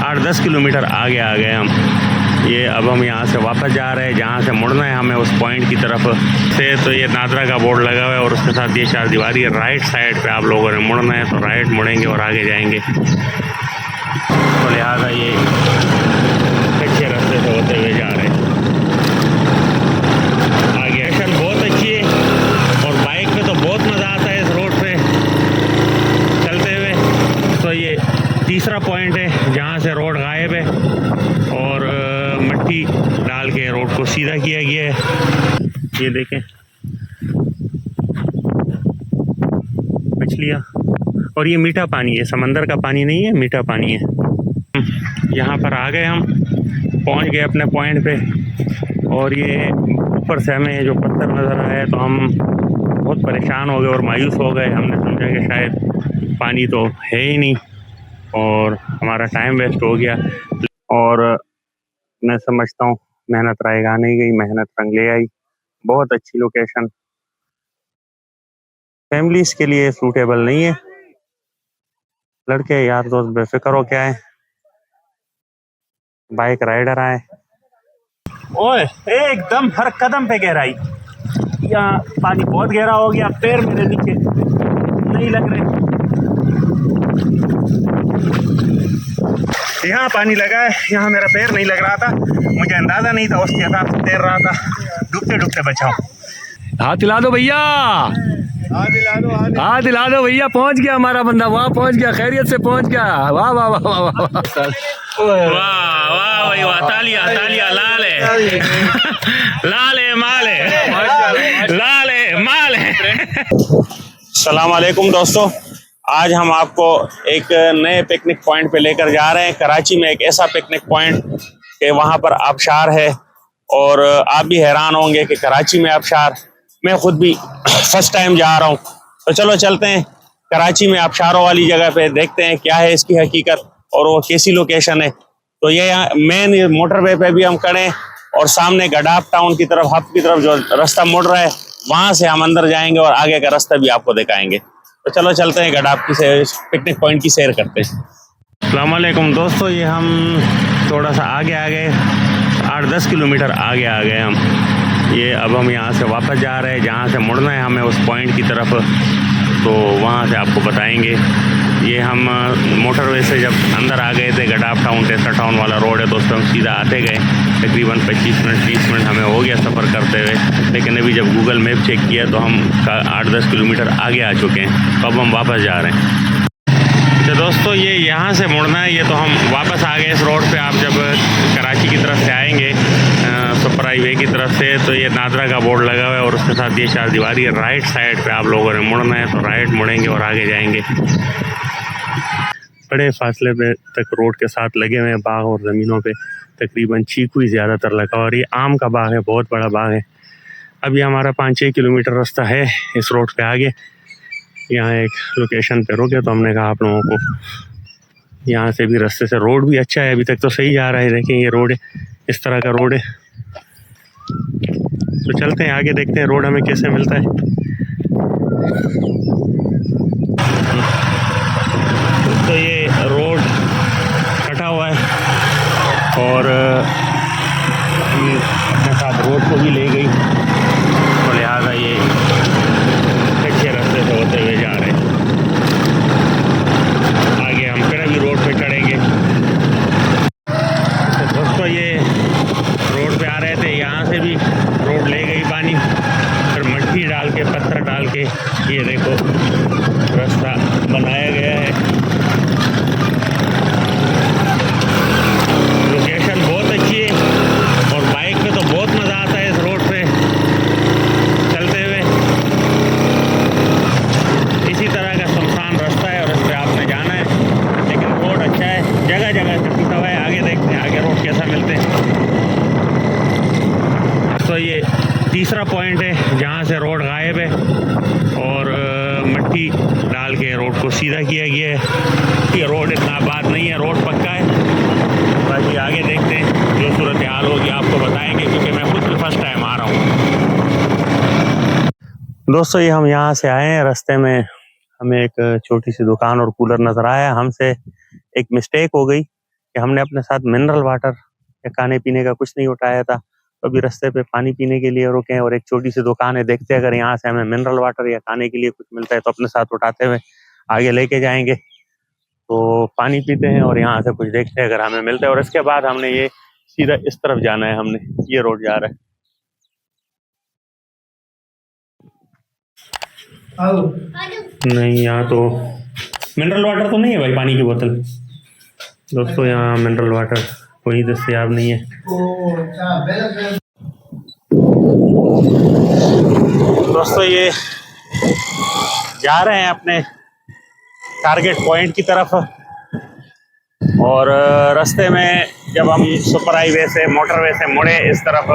8-10 kilometre आगे आ गए हम। ये अब हम यहाँ से वापस जा रहे हैं, जहाँ से मुड़ना है हमें उस पॉइंट की तरफ से। तो ये नादरा का बोर्ड लगा हुआ है और उसके साथ ये चारदीवारी है। राइट साइड पे आप लोगों ने मुड़ना है, तो राइट मुड़ेंगे और आगे जाएंगे। तो लिहाजा ये अच्छे रास्ते से होते हुए जा रहे हैं। आगे एक्शन बहुत अच्छी है और बाइक पे तो बहुत मज़ा आता है इस रोड पे चलते हुए। तो ये तीसरा पॉइंट है जहाँ से रोड गायब है और मिट्टी डाल के रोड को सीधा किया गया है। ये देखें मछलियाँ, और ये मीठा पानी है, समंदर का पानी नहीं है, मीठा पानी है। यहाँ पर आ गए, हम पहुँच गए अपने पॉइंट पे। और ये ऊपर से हमें जो पत्थर नज़र आए तो हम बहुत परेशान हो गए और मायूस हो गए। हमने समझा कि शायद पानी तो है ही नहीं और हमारा टाइम वेस्ट हो गया। और मैं समझता हूँ मेहनत रायगा नहीं गई, मेहनत रंग ले आई। बहुत अच्छी लोकेशन, फैमिलीज के लिए सूटेबल नहीं है। लड़के यार दोस्त बेफिक्र हो क्या है, बाइक राइडर आए। ओए एकदम हर कदम पे गहराई, यहाँ पानी बहुत गहरा हो गया, पैर मेरे नीचे नहीं लग रहे। यहाँ पानी लगा है, यहाँ मेरा पैर नहीं लग रहा था, मुझे अंदाजा नहीं था, उसके हिसाब से तैर रहा था। डूबते डूबते बचाओ। हाथ दिला दो भैया, हाथ दिला दो भैया। पहुंच गया हमारा बंदा, वहाँ पहुंच गया, खैरियत से पहुंच गया। वाह वाह वाह वाह वाह वाह वाह भाई वाह, तालिया तालिया, लाल है लाल है माल है, लाल है माल है। सलाम अलैकुम दोस्तों, आज हम आपको एक नए पिकनिक पॉइंट पे लेकर जा रहे हैं। कराची में एक ऐसा पिकनिक पॉइंट कि वहाँ पर आबशार है और आप भी हैरान होंगे कि कराची में आबशार। मैं खुद भी फर्स्ट टाइम जा रहा हूँ, तो चलो चलते हैं कराची में आबशारों वाली जगह पे, देखते हैं क्या है इसकी हकीकत और वो कैसी लोकेशन है। तो ये मेन मोटरवे पे भी हम खड़े हैं और सामने गडाफ टाउन की तरफ, हब की तरफ जो रास्ता मुड़ रहा है वहाँ से हम अंदर जाएंगे और आगे का रास्ता भी आपको दिखाएंगे। तो चलो चलते हैं गडाफ की पिकनिक पॉइंट की सैर करते हैं। अस्सलाम वालेकुम दोस्तों, ये हम थोड़ा सा आगे आ गए, 8-10 किलोमीटर आगे आ गए हम। ये अब हम यहाँ से वापस जा रहे हैं, जहाँ से मुड़ना है हमें उस पॉइंट की तरफ, तो वहाँ से आपको बताएंगे। ये हम मोटरवे से जब अंदर आ गए थे, गडाफ टाउन टेस्टा टाउन वाला रोड है, तो उस पर हम सीधा आते गए। तकरीबन 25 मिनट 30 मिनट हमें हो गया सफ़र करते हुए, लेकिन अभी जब गूगल मैप चेक किया तो हम 8-10 किलोमीटर आगे आ चुके हैं। तो अब हम वापस जा रहे हैं। तो दोस्तों ये यहाँ से मुड़ना है, ये तो हम वापस आ गए इस रोड पे। आप जब कराची की तरफ से आएंगे सुपर हाईवे की तरफ से, तो ये नादरा का बोर्ड लगा हुआ है और उसके साथ ये चारदीवारी है। राइट साइड पे आप लोगों ने मुड़ना है, तो राइट मुड़ेंगे और आगे जाएंगे। बड़े फासले पे तक रोड के साथ लगे हुए हैं बाग और ज़मीनों पे तकरीबन चीकू ही ज़्यादातर लगा, और ये आम का बाग है, बहुत बड़ा बाग है। अभी हमारा 5-6 किलोमीटर रास्ता है इस रोड पे आगे। यहाँ एक लोकेशन पे रुके तो हमने कहा आप लोगों को यहाँ से भी रास्ते से, रोड भी अच्छा है, अभी तक तो सही जा रहा है। देखें ये रोड है, इस तरह का रोड है। तो चलते हैं आगे, देखते हैं रोड हमें कैसे मिलता है। तो ये रोड कटा हुआ है और ये अपने साथ रोड को भी ले गई, तो लिहाजा ये अच्छे रास्ते से होते हुए जा रहे हैं। आगे हम फिर अभी रोड पे चढ़ेंगे। तो दोस्तों ये रोड पे आ रहे थे, यहाँ से भी रोड ले गई पानी, फिर मिट्टी डाल के, पत्थर डाल के ये देखो रास्ता बनाया गया है। लोकेशन बहुत अच्छी है और बाइक पे तो बहुत मज़ा आता है इस रोड पे चलते हुए। इसी तरह का सुनसान रास्ता है और इस पर आपने जाना है, लेकिन रोड अच्छा है, जगह जगह से टूटा हुआ है। आगे देखते हैं आगे रोड कैसा मिलते हैं। तो ये तीसरा पॉइंट है जहाँ से रोड गायब है और मिट्टी डाल के रोड को सीधा किया गया है। ये रोड इतना आबाद नहीं है, रोड पक्का है। बाकी आगे देखते हैं, जो सूरत हाल होगी आपको बताएंगे, क्योंकि मैं खुद फर्स्ट टाइम आ रहा हूँ। दोस्तों ये हम यहाँ से आए हैं, रास्ते में हमें एक छोटी सी दुकान और कूलर नज़र आया। हमसे एक मिस्टेक हो गई, कि हमने अपने साथ मिनरल वाटर या खाने पीने का कुछ नहीं उठाया था। तो अभी रास्ते पे पानी पीने के लिए रुके हैं और एक छोटी सी दुकान है, देखते हैं अगर यहाँ से हमें मिनरल वाटर या खाने के लिए कुछ मिलता है तो अपने साथ उठाते हुए आगे लेके जाएंगे। तो पानी पीते हैं और यहाँ से कुछ देखते हैं अगर हमें मिलता है, और इसके बाद हमने ये सीधा इस तरफ जाना है, हमने ये रोड जा रहा है। नहीं, यहाँ तो मिनरल वाटर तो नहीं है भाई, पानी की बोतल दोस्तों, यहाँ मिनरल वाटर कोई दस्तयाब नहीं है। दोस्तों ये जा रहे हैं अपने टारगेट पॉइंट की तरफ, और रास्ते में जब हम सुपर हाईवे से मोटरवे से मुड़े इस तरफ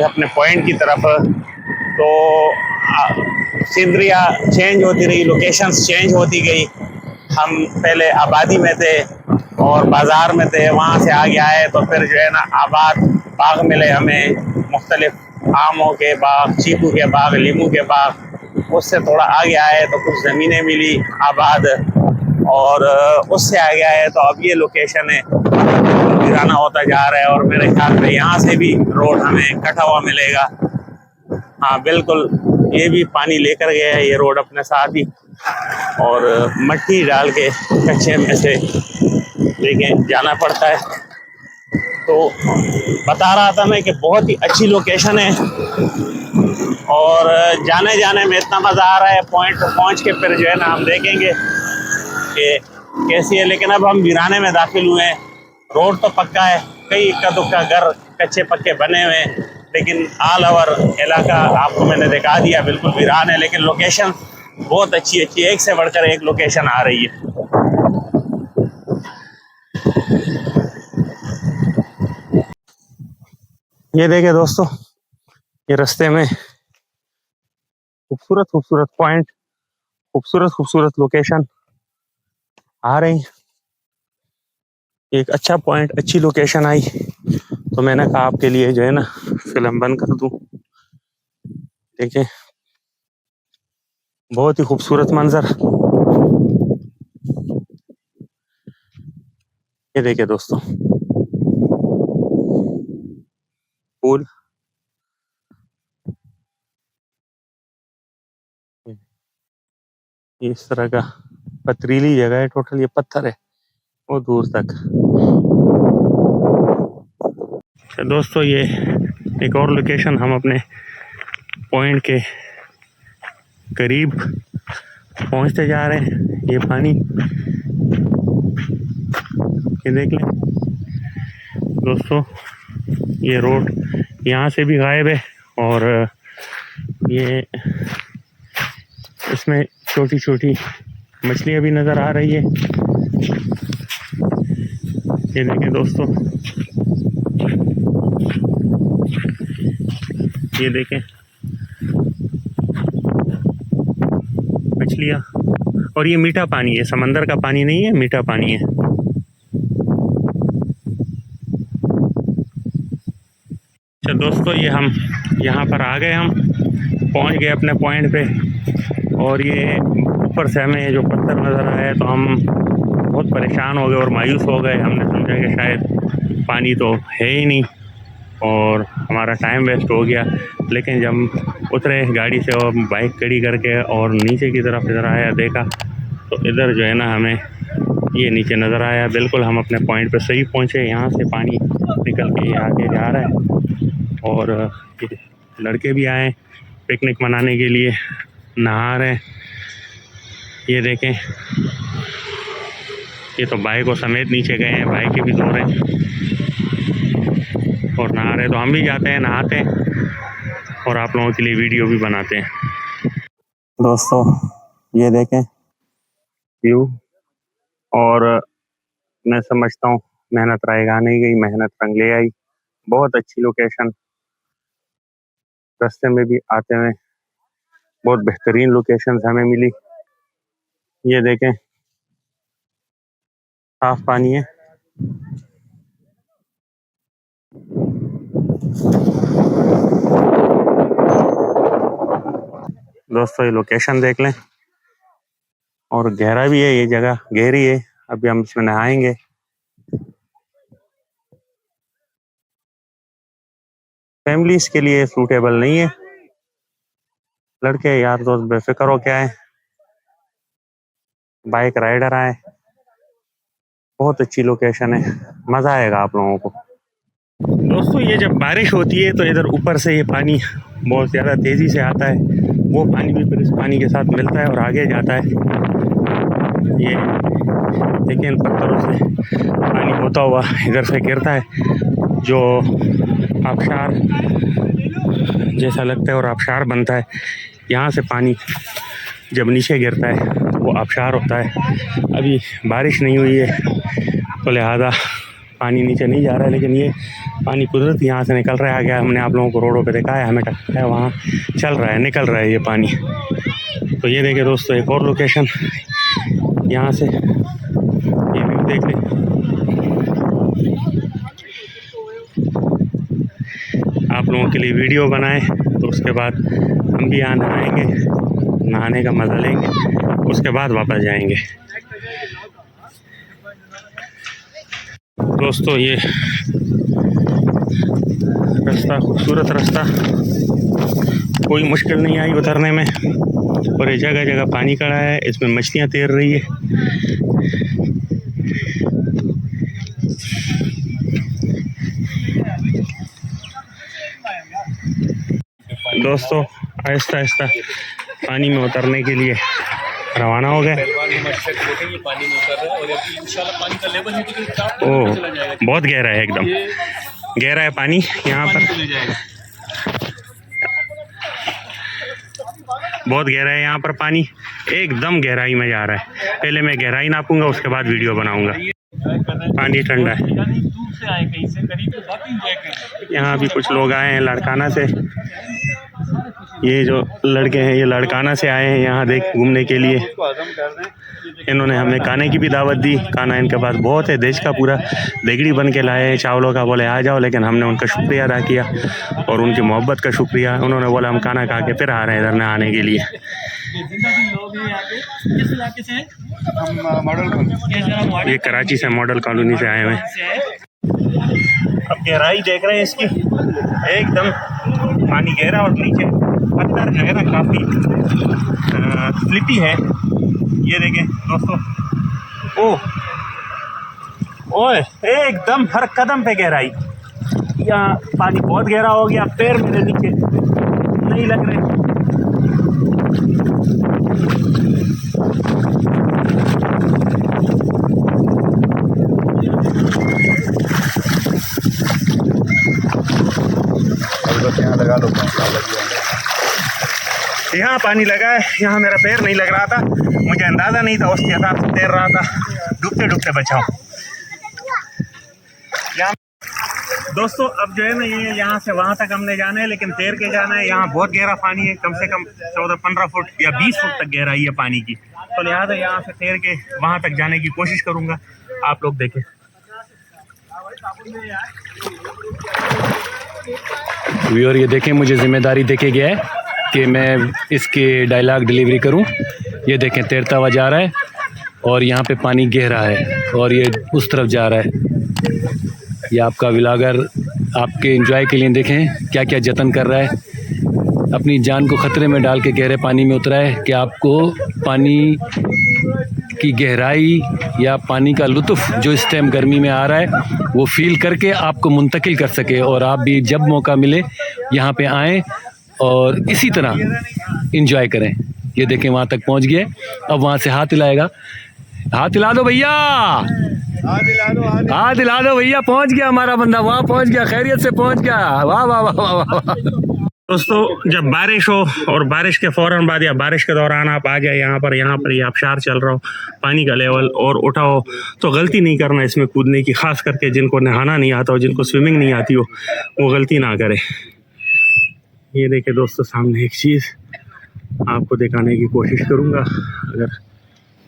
अपने पॉइंट की तरफ, तो सीनरियाँ चेंज होती रही, लोकेशंस चेंज होती गई। हम पहले आबादी में थे और बाज़ार में थे, वहाँ से आगे आए तो फिर जो है ना आबाद बाग मिले हमें, मुख्तलिफ आमों के बाग, चीकू के बाग, लीमू के बाग। उससे थोड़ा आगे आए तो कुछ ज़मीनें मिली आबाद, और उससे आगे आए तो अब ये लोकेशन है, वीराना होता जा रहा है। और मेरे ख्याल में यहाँ से भी रोड हमें कटा हुआ मिलेगा। हाँ बिल्कुल, ये भी पानी लेकर गया है ये रोड अपने साथ ही, और मट्टी डाल के कच्चे में से लेके जाना पड़ता है। तो बता रहा था मैं कि बहुत ही अच्छी लोकेशन है, और जाने जाने में इतना मज़ा आ रहा है, पॉइंट पर पहुँच के फिर जो है ना हम देखेंगे कि कैसी है। लेकिन अब हम वीराने में दाखिल हुए हैं, रोड तो पक्का है, कई इक्का दुक्का घर कच्चे पक्के बने हुए हैं, लेकिन ऑल ओवर इलाका आपको मैंने दिखा दिया बिल्कुल वीरान है। लेकिन लोकेशन बहुत अच्छी अच्छी, एक से बढ़कर एक लोकेशन आ रही है। ये देखिए दोस्तों, ये रास्ते में खूबसूरत खूबसूरत पॉइंट, खूबसूरत खूबसूरत लोकेशन आ रही। एक अच्छा पॉइंट, अच्छी लोकेशन आई तो मैंने कहा आपके लिए जो है ना फिल्म बंद कर दूं। देखिए बहुत ही खूबसूरत मंजर, ये देखिए दोस्तों पुल, इस तरह का पथरीली जगह है, टोटल ये पत्थर है वो दूर तक। तो दोस्तों ये एक और लोकेशन, हम अपने पॉइंट के करीब पहुंचते जा रहे हैं। ये पानी ये देख लें दोस्तों, ये रोड यहाँ से भी गायब है, और ये इसमें छोटी छोटी मछलियाँ भी नज़र आ रही है। ये देखें दोस्तों, ये देखें मछलियाँ, और ये मीठा पानी है, समंदर का पानी नहीं है, मीठा पानी है। अच्छा दोस्तों, ये हम यहाँ पर आ गए, हम पहुँच गए अपने पॉइंट पे, और ये ऊपर से हमें जो पत्थर नज़र आया तो हम बहुत परेशान हो गए और मायूस हो गए। हमने समझा कि शायद पानी तो है ही नहीं और हमारा टाइम वेस्ट हो गया। लेकिन जब उतरे गाड़ी से और बाइक खड़ी करके और नीचे की तरफ इधर आया, देखा तो इधर जो है ना हमें ये नीचे नज़र आया। बिल्कुल हम अपने पॉइंट पे सही पहुँचे। यहाँ से पानी निकल के ये आगे जा रहा है, और लड़के भी आए पिकनिक मनाने के लिए, नहा रहे हैं। ये देखें, ये तो बाइक को समेत नीचे गए हैं, बाइक भी धो रहे हैं और नहा रहे। तो हम भी जाते हैं, नहाते हैं और आप लोगों के लिए वीडियो भी बनाते हैं। दोस्तों ये देखें व्यू, और मैं समझता हूँ मेहनत रायगा नहीं गई, मेहनत रंग ले आई। बहुत अच्छी लोकेशन, रास्ते में भी आते हुए बहुत बेहतरीन लोकेशन हमें मिली। ये देखें साफ पानी है। दोस्तों ये लोकेशन देख लें, और गहरा भी है, ये जगह गहरी है। अभी हम इसमें नहाएंगे फैमिलीज के लिए सूटेबल नहीं है। लड़के यार दोस्त बेफिक्र हो क्या है, बाइक राइडर आए, बहुत अच्छी लोकेशन है, मज़ा आएगा आप लोगों को। दोस्तों ये जब बारिश होती है तो इधर ऊपर से ये पानी बहुत ज़्यादा तेज़ी से आता है, वो पानी भी फिर इस पानी के साथ मिलता है और आगे जाता है। ये देखिए इन पत्थरों से पानी होता हुआ इधर से गिरता है, जो आबशार जैसा लगता है और आबशार बनता है। यहाँ से पानी जब नीचे गिरता है वो आबशार होता है। अभी बारिश नहीं हुई है तो लिहाजा पानी नीचे नहीं जा रहा है, लेकिन ये पानी कुदरत यहाँ से निकल रहा है। आगे हमने आप लोगों को रोडों पे दिखाया, हमें टकरा है, वहाँ चल रहा है, निकल रहा है ये पानी। तो ये देखें दोस्तों एक और लोकेशन, यहाँ से ये व्यू देख लें। आप लोगों के लिए वीडियो बनाए तो उसके बाद हम भी यहाँ नहाएंगे, नहाने का मज़ा लेंगे, उसके बाद वापस जाएंगे। दोस्तों ये रास्ता खूबसूरत रास्ता, कोई मुश्किल नहीं आई उतरने में, और ये जगह जगह पानी खड़ा है, इसमें मछलियाँ तैर रही है। दोस्तों आहिस्ता आहिस्ता पानी में उतरने के लिए रवाना हो गए। ओह बहुत गहरा है, एकदम गहरा है पानी यहाँ पर, बहुत गहरा है यहाँ पर पानी, एकदम गहराई में जा रहा है। पहले मैं गहराई नापूंगा, उसके बाद वीडियो बनाऊंगा। पानी ठंडा है। यहाँ भी कुछ लोग आए हैं लाड़काना से, ये जो लड़के हैं ये लाड़काना से आए हैं यहाँ देख घूमने के लिए। इन्होंने हमें खाने की भी दावत दी, खाना इनके पास बहुत है, देश का पूरा देगड़ी बन के लाए हैं चावलों का, बोले आ जाओ, लेकिन हमने उनका शुक्रिया अदा किया और उनकी मोहब्बत का शुक्रिया। उन्होंने बोला हम खाना खा के फिर आ रहे हैं इधर नहाने के लिए। ये कराची से मॉडल कॉलोनी से आए हुए हैं। अब गहराई देख रहे हैं इसकी, एकदम पानी गहरा और नीचे पत्थर जो है ना काफ़ी स्लिपी है। ये देखें दोस्तों, ओए एकदम हर कदम पे गहराई। यहाँ पानी बहुत गहरा हो गया, पैर मेरे नीचे नहीं लग रहे। यहाँ लगा लो, यहाँ पानी लगा है, यहाँ मेरा पैर नहीं लग रहा था, मुझे अंदाज़ा नहीं था, उसके हिसाब से तैर रहा था, डूबते डूबते बचाओ। यहाँ दोस्तों अब जो है ना ये यहाँ से वहाँ तक हमने जाना है, लेकिन तैर के जाना है। यहाँ बहुत गहरा पानी है, कम से कम 14-15 फुट या 20 फुट तक गहराई है पानी की, तो लिहाजा यहाँ से तैर के वहाँ तक जाने की कोशिश करूँगा। आप लोग देखें। व्यूअर ये देखें, मुझे जिम्मेदारी देके गया है कि मैं इसके डायलॉग डिलीवरी करूं। ये देखें तैरता हुआ जा रहा है और यहाँ पे पानी गहरा है और ये उस तरफ जा रहा है। ये आपका व्लॉगर आपके एंजॉय के लिए देखें क्या क्या जतन कर रहा है, अपनी जान को ख़तरे में डाल के गहरे पानी में उतरा है कि आपको पानी की गहराई या पानी का लुत्फ़ जो इस टाइम गर्मी में आ रहा है वो फ़ील करके आपको मुंतकिल कर सके, और आप भी जब मौका मिले यहाँ पे आएँ और इसी तरह एंजॉय करें। ये देखें वहाँ तक पहुँच गए, अब वहाँ से हाथ हिलाएगा। हाथ हिला दो भैया, हाथ हिला दो भैया, पहुँच गया हमारा बंदा, वहाँ पहुँच गया, खैरियत से पहुँच गया। वाह वाह वाह वाह वाह। दोस्तों जब बारिश हो और बारिश के फ़ौरन बाद या बारिश के दौरान आप आ जाए यहाँ पर ये आबशार चल रहा हो, पानी का लेवल और उठा हो, तो गलती नहीं करना इसमें कूदने की, ख़ास करके जिनको नहाना नहीं आता हो, जिनको स्विमिंग नहीं आती हो, वो गलती ना करें। ये देखिए दोस्तों सामने एक चीज़ आपको दिखाने की कोशिश करूँगा, अगर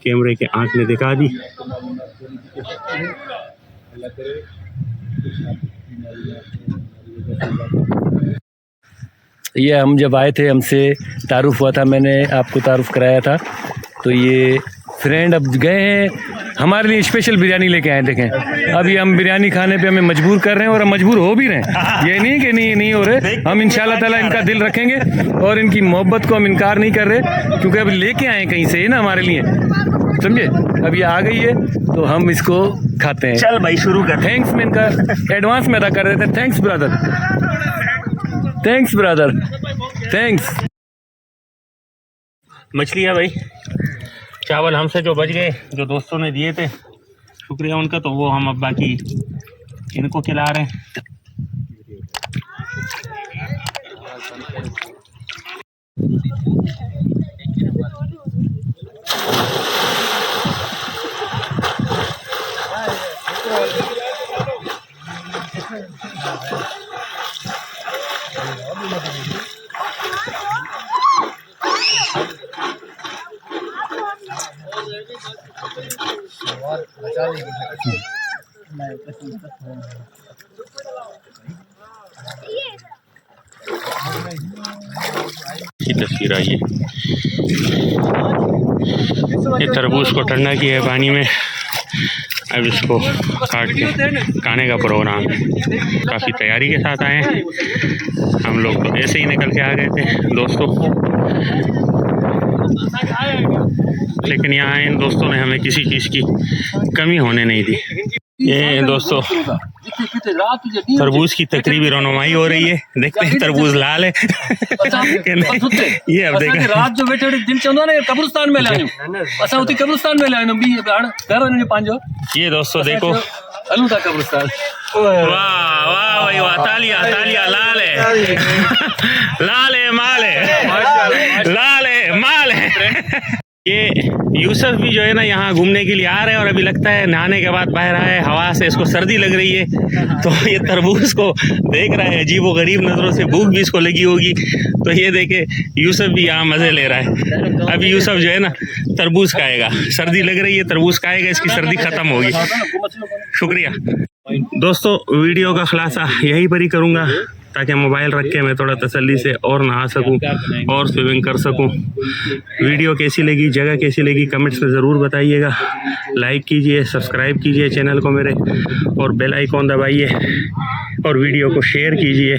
कैमरे के आँख में दिखा दी। ये हम जब आए थे हमसे तारुफ़ हुआ था, मैंने आपको तारुफ़ कराया था। तो ये फ्रेंड अब गए हैं, हमारे लिए स्पेशल बिरयानी लेके आए। देखें अभी हम बिरयानी खाने पे हमें मजबूर कर रहे हैं और हम मजबूर हो भी रहे हैं। ये नहीं कि नहीं हो रहे, हम इंशाल्लाह ताला इनका दिल रखेंगे और इनकी मोहब्बत को हम इनकार नहीं कर रहे, क्योंकि अब लेके आए कहीं से ना हमारे लिए, समझे। अब ये आ गई है तो हम इसको खाते हैं। चल भाई शुरू कर। थैंक्स में इनका एडवांस में अदा कर देते हैं। Thanks brother, thanks brother, thanks. मछली है भाई, चावल हमसे जो बच गए, जो दोस्तों ने दिए थे, शुक्रिया उनका। तो वो हम अब बाकी इनको खिला रहे हैं। की तस्वीर आई है, ये तरबूज को ठंडा किया है पानी में, अब इसको काट के खाने का प्रोग्राम है। काफ़ी तैयारी के साथ आए हैं हम लोग, तो ऐसे ही निकल के आ गए थे दोस्तों, लेकिन यहाँ इन दोस्तों ने हमें किसी चीज़ की कमी होने नहीं दी। ये दोस्तों तरबूज की तकरीबी रौनुमाई हो रही है, देखते हैं तरबूज लाल है ये अब देखा रात जो बैठे दिन चंदो ने कब्रिस्तान में लायो, असा उती कब्रिस्तान में लायो बी घर ने पांजो। ये दोस्तों देखो हलू था कब्रिस्तान। वाह वाह भाई वाह, तालिया तालिया, लाल है लाल है माल है, लाल है माल है। ये यूसुफ भी जो है ना यहाँ घूमने के लिए आ रहे हैं और अभी लगता है नहाने के बाद बाहर आया है, हवा से इसको सर्दी लग रही है, तो ये तरबूज को देख रहा है अजीब व गरीब नज़रों से, भूख भी इसको लगी होगी। तो ये देखे यूसुफ भी यहाँ मज़े ले रहा है। अभी यूसुफ जो है ना तरबूज खाएगा, सर्दी लग रही है, तरबूज खाएगा, इसकी सर्दी ख़त्म होगी। शुक्रिया दोस्तों, वीडियो का खुलासा यहीं पर ही करूँगा ताकि मोबाइल रख के मैं थोड़ा तसल्ली से और नहा सकूं और स्विमिंग कर सकूं। वीडियो कैसी लगी, जगह कैसी लगी, कमेंट्स में ज़रूर बताइएगा। लाइक कीजिए, सब्सक्राइब कीजिए चैनल को मेरे, और बेल आइकॉन दबाइए और वीडियो को शेयर कीजिए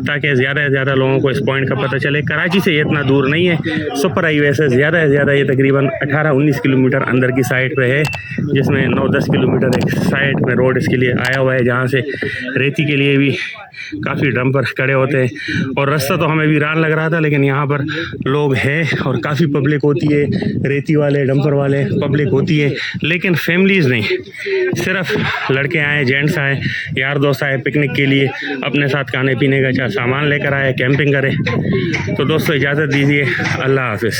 ताकि ज़्यादा से ज़्यादा लोगों को इस पॉइंट का पता चले। कराची से ये इतना दूर नहीं है, सुपर हाईवे से ज़्यादा ये तकरीबन 18-19 किलोमीटर अंदर की साइड पे है, जिसमें 9-10 किलोमीटर एक साइड में रोड इसके लिए आया हुआ है, जहाँ से रेती के लिए भी काफ़ी डंपर खड़े होते हैं। और रास्ता तो हमें वीरान लग रहा था, लेकिन यहाँ पर लोग हैं और काफ़ी पब्लिक होती है, रेती वाले डंपर वाले पब्लिक होती है, लेकिन फैमिलीज़ नहीं, सिर्फ लड़के आए, जेंट्स आए, यार दोस्त आए पिकनिक के लिए, अपने साथ खाने पीने का चाहे सामान लेकर आए, कैंपिंग करें। तो दोस्तों इजाज़त दीजिए, अल्लाह हाफिज़।